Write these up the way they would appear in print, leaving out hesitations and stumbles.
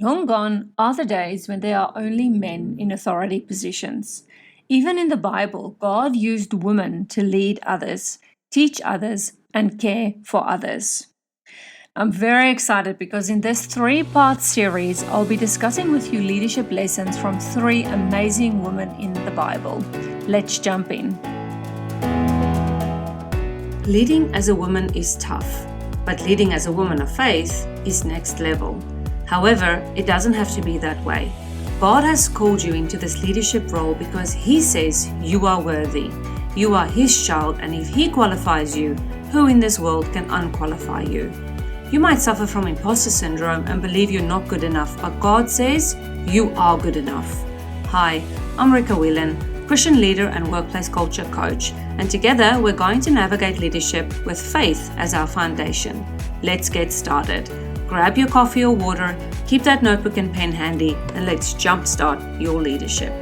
Long gone are the days when there are only men in authority positions. Even in the Bible, God used women to lead others, teach others, and care for others. I'm very excited because in this 3-part series, I'll be discussing with you leadership lessons from 3 amazing women in the Bible. Let's jump in. Leading as a woman is tough, but leading as a woman of faith is next level. However, it doesn't have to be that way. God has called you into this leadership role because He says you are worthy. You are His child, and if He qualifies you, who in this world can unqualify you? You might suffer from imposter syndrome and believe you're not good enough, but God says you are good enough. Hi, I'm Rika, Whelan, Christian leader and workplace culture coach, and together we're going to navigate leadership with faith as our foundation. Let's get started. Grab your coffee or water, keep that notebook and pen handy, and let's jumpstart your leadership.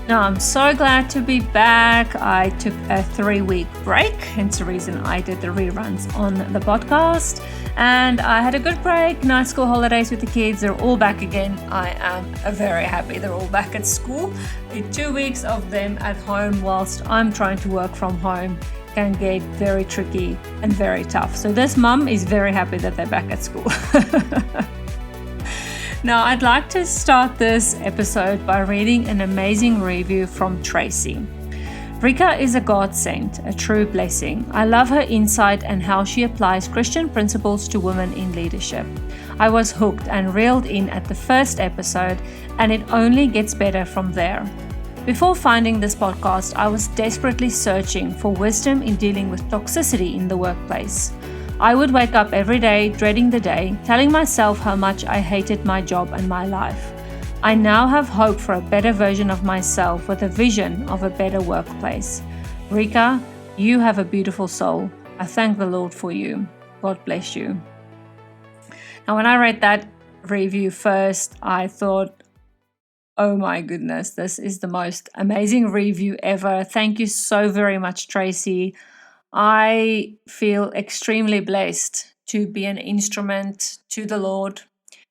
Now, I'm so glad to be back. I took a 3-week break, hence the reason I did the reruns on the podcast. And I had a good break, nice school holidays with the kids. They're all back again. I am very happy they're all back at school. The 2 weeks of them at home whilst I'm trying to work from home can get very tricky and very tough. So this mum is very happy that they're back at school. Now, I'd like to start this episode by reading an amazing review from Tracy. Rika is a godsend, a true blessing. I love her insight and how she applies Christian principles to women in leadership. I was hooked and reeled in at the first episode, and it only gets better from there. Before finding this podcast, I was desperately searching for wisdom in dealing with toxicity in the workplace. I would wake up every day dreading the day, telling myself how much I hated my job and my life. I now have hope for a better version of myself with a vision of a better workplace. Rika, you have a beautiful soul. I thank the Lord for you. God bless you. Now, when I read that review first, I thought, oh my goodness, this is the most amazing review ever. Thank you so very much, Tracy. I feel extremely blessed to be an instrument to the Lord,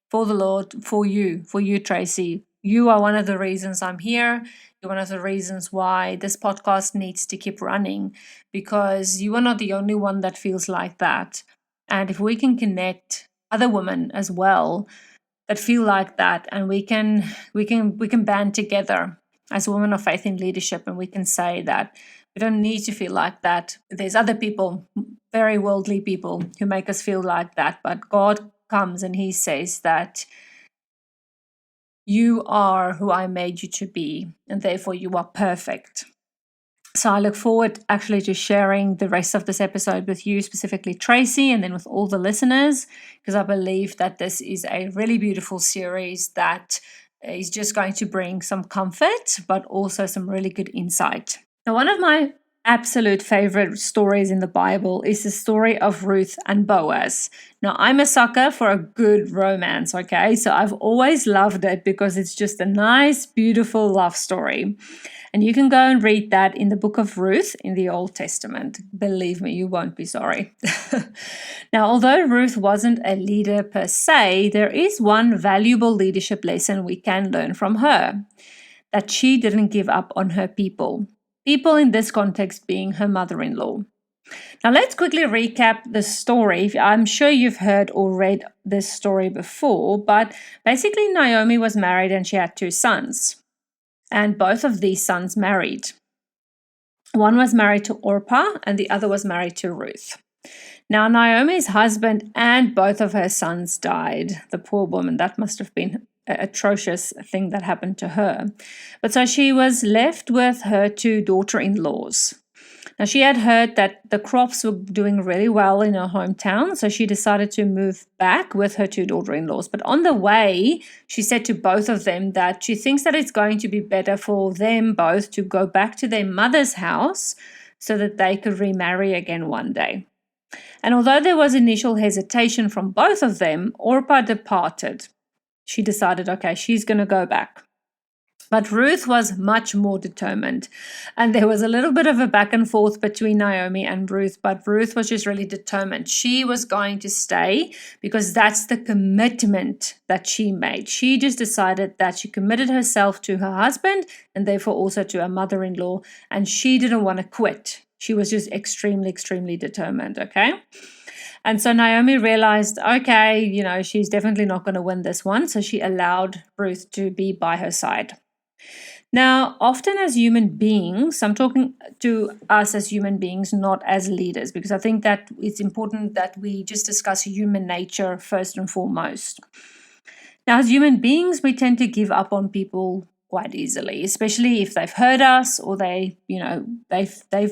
for you, Tracy. You are one of the reasons I'm here. You're one of the reasons why this podcast needs to keep running, because you are not the only one that feels like that. And if we can connect other women as well that feel like that, and we can band together as women of faith in leadership, and we can say that we don't need to feel like that. There's other people, very worldly people, who make us feel like that, but God comes and He says that you are who I made you to be, and therefore you are perfect. So I look forward actually to sharing the rest of this episode with you, specifically Tracy, and then with all the listeners, because I believe that this is a really beautiful series that is just going to bring some comfort, but also some really good insight. Now, one of my absolute favorite stories in the Bible is the story of Ruth and Boaz. Now, I'm a sucker for a good romance, okay? So I've always loved it because it's just a nice, beautiful love story. And you can go and read that in the Book of Ruth in the Old Testament. Believe me, you won't be sorry. Now, although Ruth wasn't a leader per se, there is one valuable leadership lesson we can learn from her, that she didn't give up on her people. People in this context being her mother-in-law. Now, let's quickly recap the story. I'm sure you've heard or read this story before, but basically Naomi was married and she had 2 sons. And both of these sons married. One was married to Orpah and the other was married to Ruth. Now, Naomi's husband and both of her sons died. The poor woman, that must have been an atrocious thing that happened to her. But so she was left with her 2 daughter-in-laws. Now, she had heard that the crops were doing really well in her hometown, so she decided to move back with her 2 daughter-in-laws. But on the way, she said to both of them that she thinks that it's going to be better for them both to go back to their mother's house so that they could remarry again one day. And although there was initial hesitation from both of them, Orpah departed. She decided, okay, she's going to go back. But Ruth was much more determined. And there was a little bit of a back and forth between Naomi and Ruth, but Ruth was just really determined. She was going to stay because that's the commitment that she made. She just decided that she committed herself to her husband and therefore also to her mother-in-law, and she didn't want to quit. She was just extremely, extremely determined, okay? And so Naomi realized, okay, she's definitely not going to win this one. So she allowed Ruth to be by her side. Now, often as human beings, I'm talking to us as human beings, not as leaders, because I think that it's important that we just discuss human nature first and foremost. Now, as human beings, we tend to give up on people quite easily, especially if they've hurt us or they've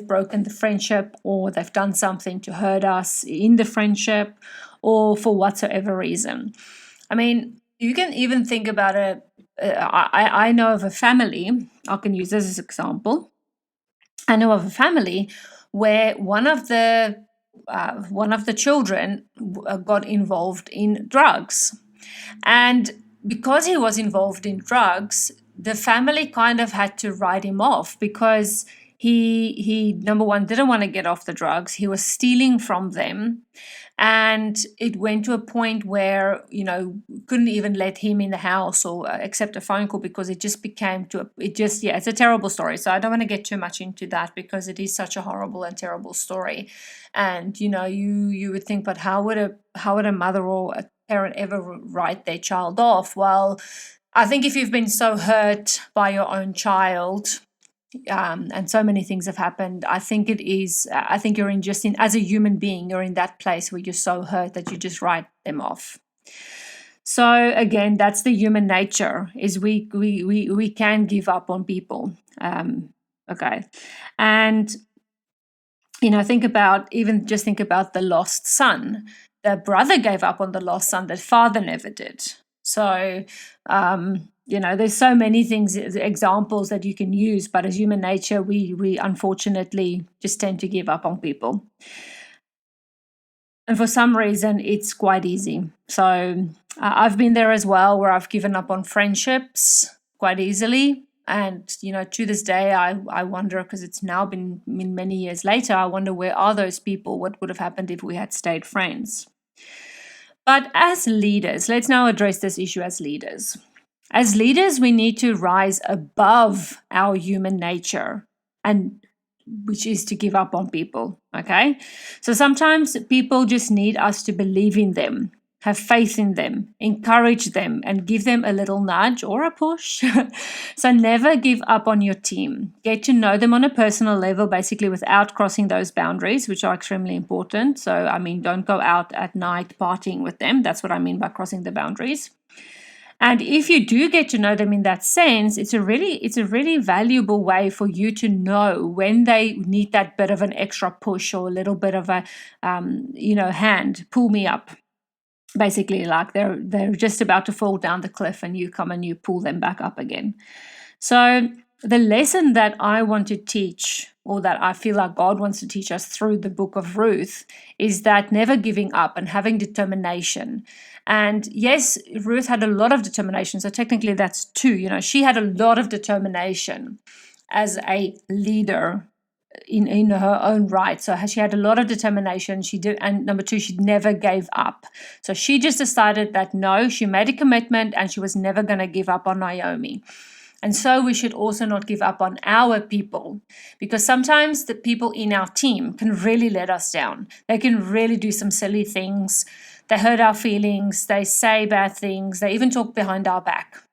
broken the friendship or they've done something to hurt us in the friendship or for whatsoever reason. I mean, you can even think about it. I know of a family, I can use this as an example. I know of a family where one of the children got involved in drugs. And because he was involved in drugs, the family kind of had to write him off because he number one, didn't want to get off the drugs. He was stealing from them. And it went to a point where, couldn't even let him in the house or accept a phone call because it just became it's a terrible story. So I don't want to get too much into that because it is such a horrible and terrible story. And, you would think, but how would a mother or a parent ever write their child off? Well, I think if you've been so hurt by your own child, and so many things have happened, I think you're as a human being, you're in that place where you're so hurt that you just write them off. So again, that's the human nature, is we can give up on people. Okay. And think about the lost son. The brother gave up on the lost son, the father never did. So there's so many things, examples that you can use, but as human nature, we unfortunately just tend to give up on people. And for some reason, it's quite easy. So I've been there as well, where I've given up on friendships quite easily. And, to this day, I wonder, because it's now been many years later, I wonder, where are those people? What would have happened if we had stayed friends? But as leaders, let's now address this issue as leaders. As leaders, we need to rise above our human nature, and which is to give up on people, okay? So sometimes people just need us to believe in them, have faith in them, encourage them, and give them a little nudge or a push. So never give up on your team. Get to know them on a personal level, basically without crossing those boundaries, which are extremely important. So, don't go out at night partying with them. That's what I mean by crossing the boundaries. And if you do get to know them in that sense, it's a really valuable way for you to know when they need that bit of an extra push or a little bit of a, hand, pull me up. Basically, like they're just about to fall down the cliff and you come and you pull them back up again. So the lesson that I want to teach, or that I feel like God wants to teach us through the Book of Ruth, is that never giving up and having determination. And yes, Ruth had a lot of determination. So technically that's two. She had a lot of determination as a leader in her own right. So she had a lot of determination. She did, and number two, she never gave up. So she just decided that no, she made a commitment and she was never going to give up on Naomi. And so we should also not give up on our people, because sometimes the people in our team can really let us down. They can really do some silly things. They hurt our feelings. They say bad things. They even talk behind our back.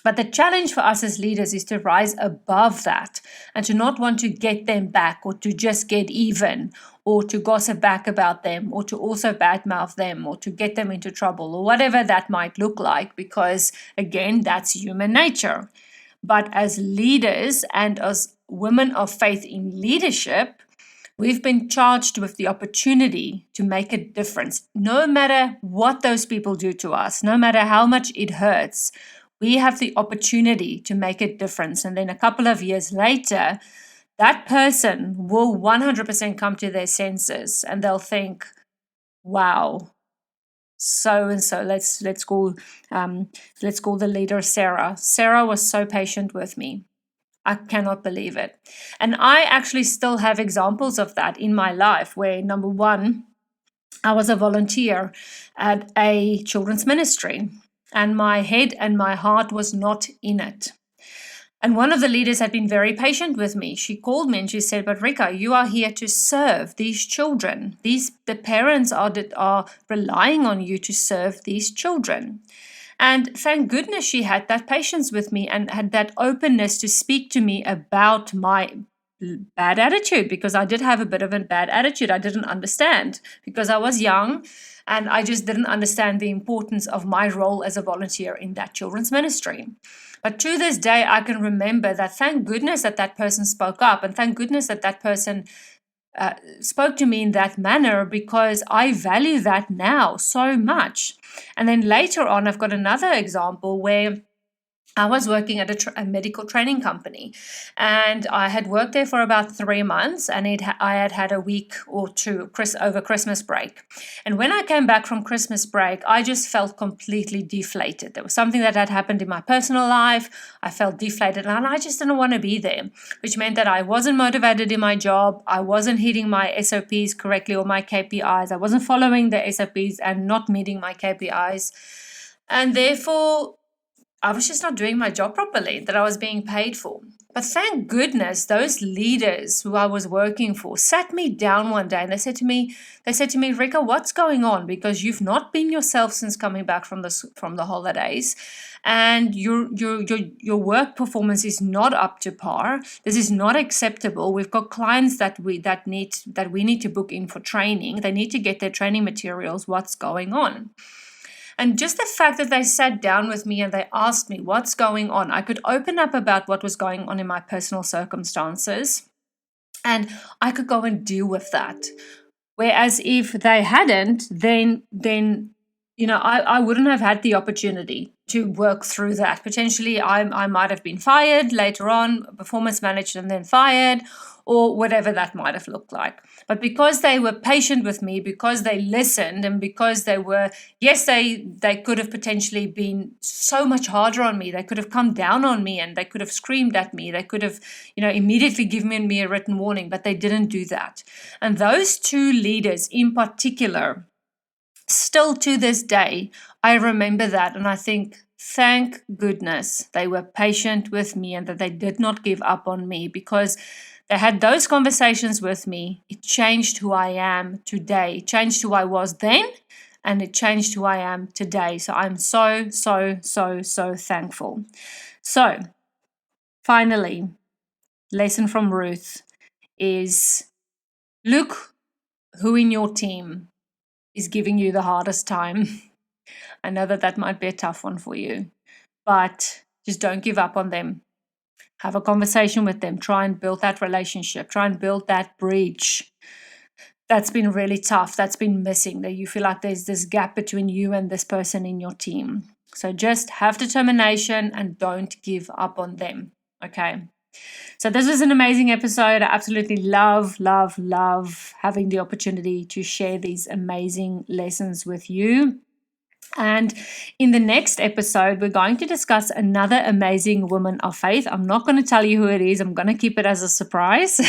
But the challenge for us as leaders is to rise above that and to not want to get them back, or to just get even, or to gossip back about them, or to also badmouth them, or to get them into trouble, or whatever that might look like, because again, that's human nature. But as leaders and as women of faith in leadership, we've been charged with the opportunity to make a difference. No matter what those people do to us, no matter how much it hurts, we have the opportunity to make a difference. And then a couple of years later, that person will 100% come to their senses and they'll think, wow, so and so. Let's call the leader Sarah. Sarah was so patient with me. I cannot believe it. And I actually still have examples of that in my life where, number one, I was a volunteer at a children's ministry and my head and my heart was not in it. And one of the leaders had been very patient with me. She called me and she said, "But Rika, you are here to serve these children. The parents are relying on you to serve these children." And thank goodness she had that patience with me and had that openness to speak to me about my bad attitude, because I did have a bit of a bad attitude. I didn't understand because I was young and I just didn't understand the importance of my role as a volunteer in that children's ministry. But to this day, I can remember that thank goodness that person spoke up, and thank goodness that person spoke to me in that manner, because I value that now so much. And then later on, I've got another example where I was working at a medical training company, and I had worked there for about 3 months, and I had had a week or two over Christmas break. And when I came back from Christmas break, I just felt completely deflated. There was something that had happened in my personal life. I felt deflated, and I just didn't want to be there, which meant that I wasn't motivated in my job. I wasn't hitting my SOPs correctly or my KPIs. I wasn't following the SOPs and not meeting my KPIs. And therefore, I was just not doing my job properly that I was being paid for. But thank goodness those leaders who I was working for sat me down one day and they said to me, "Rika, what's going on? Because you've not been yourself since coming back from the holidays, and your work performance is not up to par. This is not acceptable. We've got clients that we need to book in for training. They need to get their training materials. What's going on?" And just the fact that they sat down with me and they asked me what's going on, I could open up about what was going on in my personal circumstances, and I could go and deal with that. Whereas if they hadn't, then I wouldn't have had the opportunity to work through that. Potentially, I might have been fired later on, performance managed and then fired, or whatever that might have looked like. But because they were patient with me, because they listened, and because they could have potentially been so much harder on me. They could have come down on me and they could have screamed at me. They could have, immediately given me a written warning, but they didn't do that. And those two leaders in particular, still to this day, I remember that and I think, thank goodness they were patient with me and that they did not give up on me, because they had those conversations with me. It changed who I am today. It changed who I was then, and it changed who I am today. So I'm so, so, so, so thankful. So, finally, lesson from Ruth is look who in your team is giving you the hardest time. I know that might be a tough one for you, but just don't give up on them. Have a conversation with them. Try and build that relationship. Try and build that bridge. That's been really tough. That's been missing. That you feel like there's this gap between you and this person in your team. So just have determination and don't give up on them. Okay. So this was an amazing episode. I absolutely love having the opportunity to share these amazing lessons with you. And in the next episode, we're going to discuss another amazing woman of faith. I'm not going to tell you who it is. I'm going to keep it as a surprise,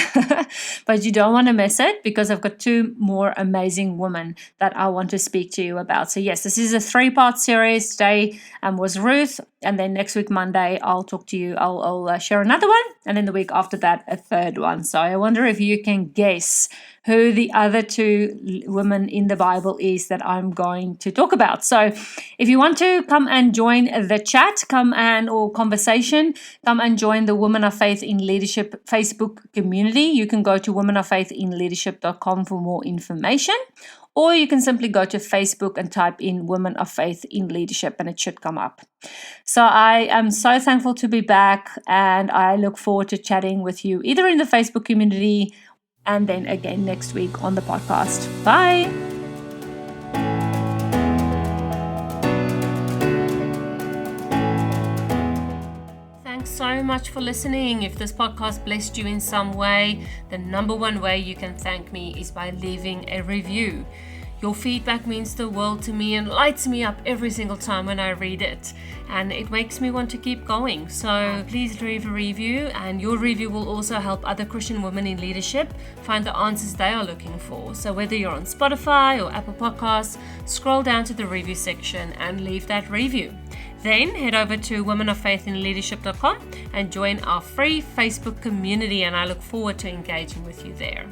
but you don't want to miss it, because I've got 2 more amazing women that I want to speak to you about. So yes, this is a 3-part series. Today was Ruth, and then next week, Monday, I'll talk to you. I'll share another one, and then the week after that, a 3rd one. So I wonder if you can guess who the other 2 women in the Bible is that I'm going to talk about. So if you want to come and join the chat, or conversation, come and join the Women of Faith in Leadership Facebook community. You can go to womenoffaithinleadership.com for more information, or you can simply go to Facebook and type in Women of Faith in Leadership and it should come up. So I am so thankful to be back, and I look forward to chatting with you either in the Facebook community and then again next week on the podcast. Bye. Thanks so much for listening. If this podcast blessed you in some way, the number one way you can thank me is by leaving a review. Your feedback means the world to me and lights me up every single time when I read it. And it makes me want to keep going. So please leave a review, and your review will also help other Christian women in leadership find the answers they are looking for. So whether you're on Spotify or Apple Podcasts, scroll down to the review section and leave that review. Then head over to womenoffaithinleadership.com and join our free Facebook community, and I look forward to engaging with you there.